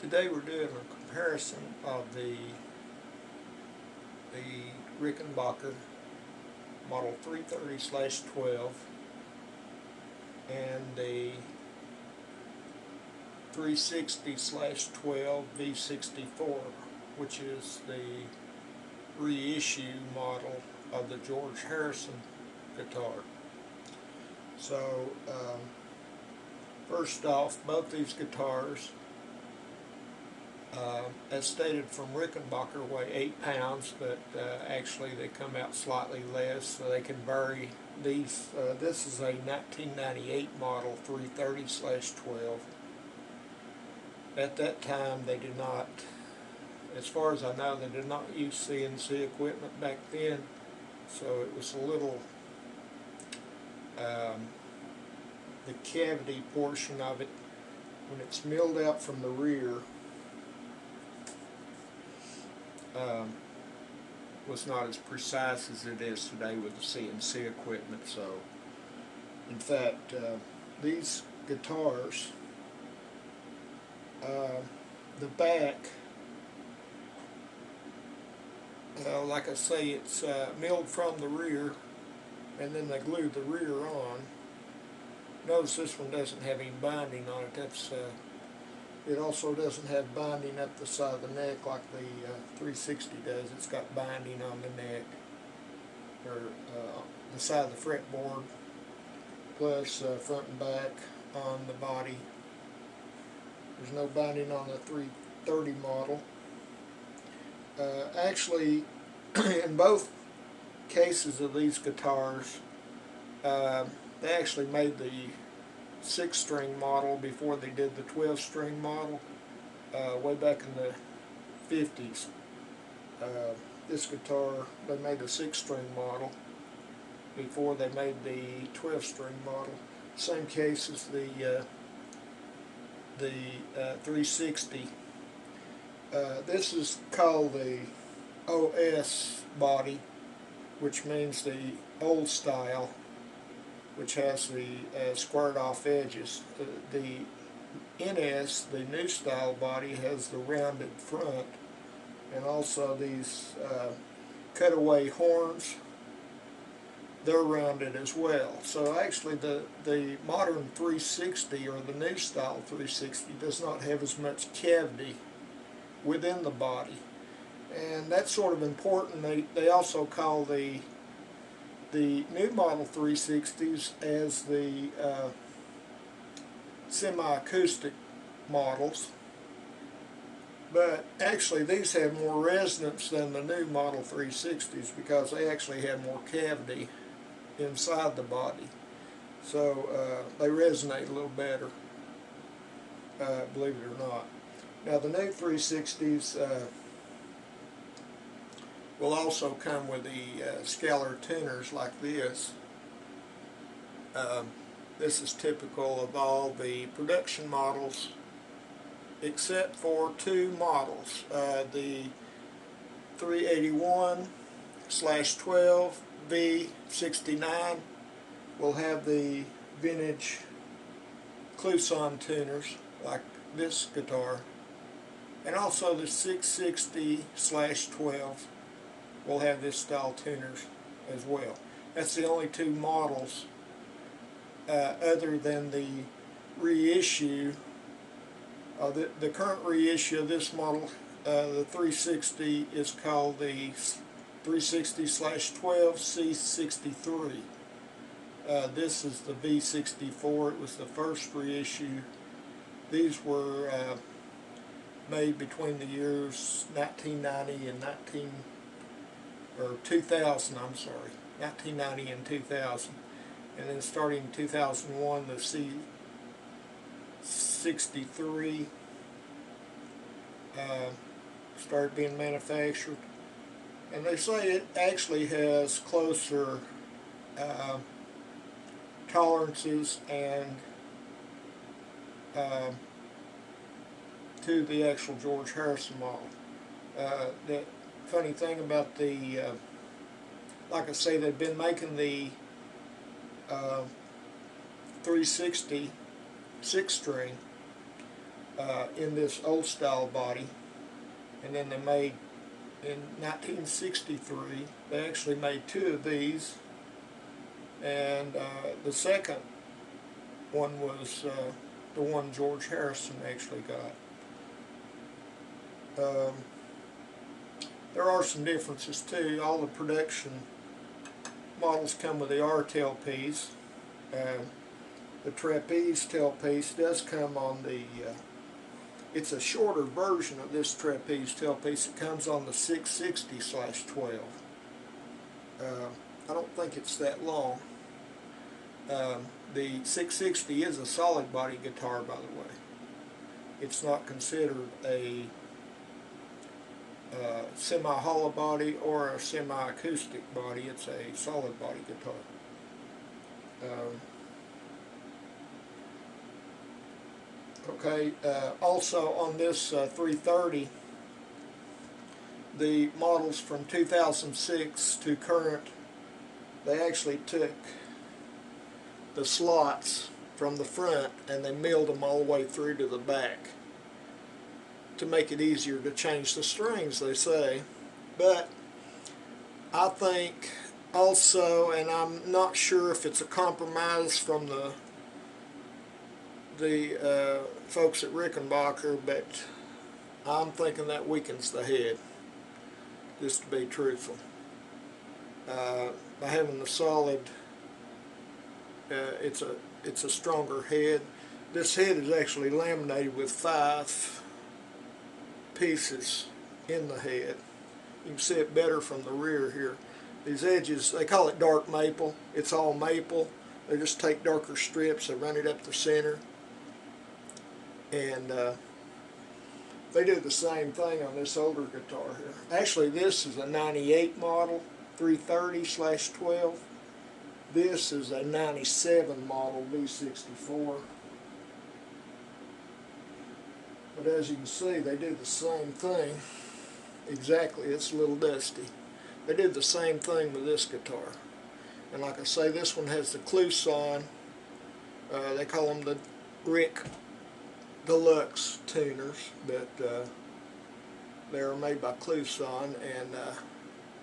Today we're doing a comparison of the Rickenbacker model 330/12 and the 360/12 V64, which is the reissue model of the George Harrison guitar. So first off, both these guitars, as stated from Rickenbacker, weigh 8 pounds, but actually they come out slightly less, so they can vary. These this is a 1998 model 330/12. At that time, they did not, as far as I know, they did not use CNC equipment back then, so it was a little, the cavity portion of it, when it's milled out from the rear, was not as precise as it is today with the CNC equipment. So, in fact, these guitars, the back, like I say, it's milled from the rear, and then they glue the rear on. Notice this one doesn't have any binding on it. It also doesn't have binding up the side of the neck like the 360 does. It's got binding on the neck, or the side of the fretboard, plus front and back on the body. There's no binding on the 330 model. Actually, in both cases of these guitars, they actually made the 6-string model before they did the 12-string model, way back in the 50s. This guitar, they made a 6-string model before they made the 12-string model. Same case as the 360. This is called the OS body, which means the old style, which has the squared off edges. The NS, the new style body, has the rounded front, and also these cutaway horns, they're rounded as well. So actually the modern 360, or the new style 360, does not have as much cavity within the body, and that's sort of important. They also call the new model 360s as the semi-acoustic models, but actually these have more resonance than the new model 360s because they actually have more cavity inside the body, so they resonate a little better, believe it or not. Now the new 360s will also come with the scalar tuners like this. This is typical of all the production models except for 2 models. The 381/12 V69 will have the vintage cloisonne tuners like this guitar, and also the 660/12 will have this style tuners as well. That's the only 2 models other than the reissue. The current reissue of this model, the 360, is called the 360/12 C63. This is the V64. It was the first reissue. These were made between the years 1990 and 2000, I'm sorry, 1990 and 2000, and then starting in 2001, the C63 started being manufactured, and they say it actually has closer tolerances and to the actual George Harrison model. The funny thing about the, like I say, they've been making the 360 6-string in this old style body, and then they made, in 1963, they actually made two of these, and the second one was the one George Harrison actually got. There are some differences too. All the production models come with the R tailpiece. The trapeze tailpiece does come on the, it's a shorter version of this trapeze tailpiece. It comes on the 660/12. I don't think it's that long. The 660 is a solid body guitar, by the way. It's not considered a semi-hollow body or a semi-acoustic body. It's a solid body guitar. Also on this 330, the models from 2006 to current, they actually took the slots from the front and they milled them all the way through to the back to make it easier to change the strings, they say. But I think also, and I'm not sure if it's a compromise from the folks at Rickenbacker, but I'm thinking that weakens the head, just to be truthful. By having the solid, it's a stronger head. This head is actually laminated with 5 pieces in the head. You can see it better from the rear here. These edges, they call it dark maple. It's all maple. They just take darker strips, they run it up the center. And they do the same thing on this older guitar here. Actually, this is a 98 model, 330/12. This is a 97 model V64. But as you can see, they do the same thing. Exactly, it's a little dusty. They did the same thing with this guitar. And like I say, this one has the Kluson. They call them the Deluxe tuners, but they are made by Kluson, and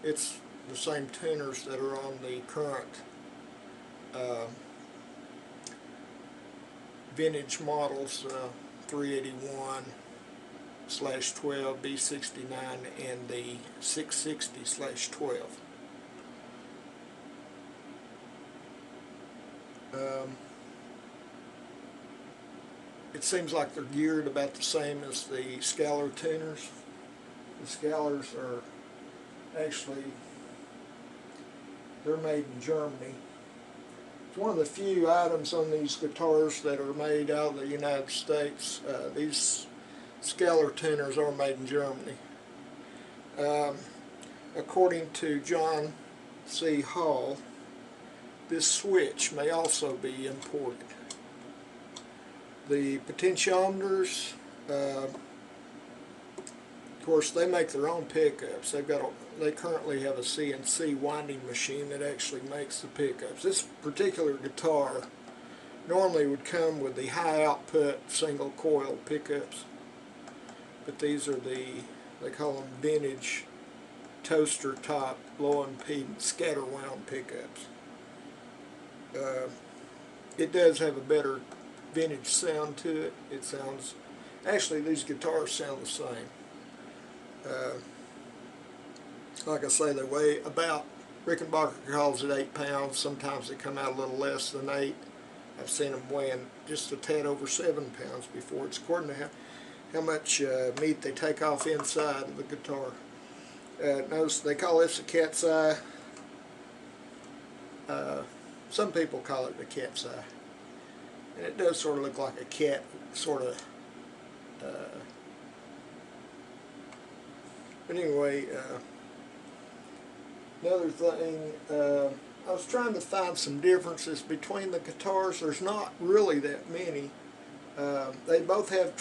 it's the same tuners that are on the current vintage models, 381/12, B69, and the 660/12. It seems like they're geared about the same as the Scalar tuners. The Scalars are actually, they're made in Germany. It's one of the few items on these guitars that are made out of the United States. These Scalar tuners are made in Germany. According to John C. Hall, this switch may also be imported. The potentiometers, of course, they make their own pickups. They currently have a CNC winding machine that actually makes the pickups. This particular guitar normally would come with the high output single coil pickups, but these are they call them vintage toaster top low impedance scatter wound pickups. It does have a better vintage sound to it. It sounds, actually these guitars sound the same. Like I say, they weigh about, Rickenbacker calls it 8 pounds. Sometimes they come out a little less than 8. I've seen them weighing just a tad over 7 pounds before. It's according to how much meat they take off inside of the guitar. Notice they call this a cat's eye. Some people call it the cat's eye. And it does sort of look like a cat, sort of. But anyway, another thing, I was trying to find some differences between the guitars. There's not really that many. They both have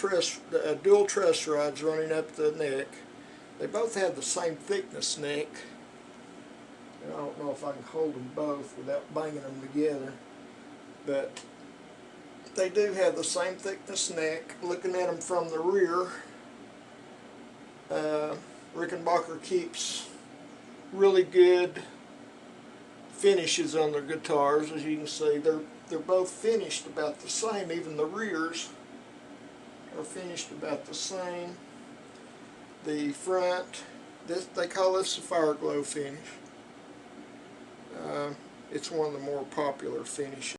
dual truss rods running up the neck. They both have the same thickness neck. And I don't know if I can hold them both without banging them together. But They do have the same thickness neck. Looking at them from the rear, Rickenbacker keeps really good finishes on their guitars. As you can see, they're both finished about the same. Even the rears are finished about the same. The front, they call this the Fire Glow finish. It's one of the more popular finishes.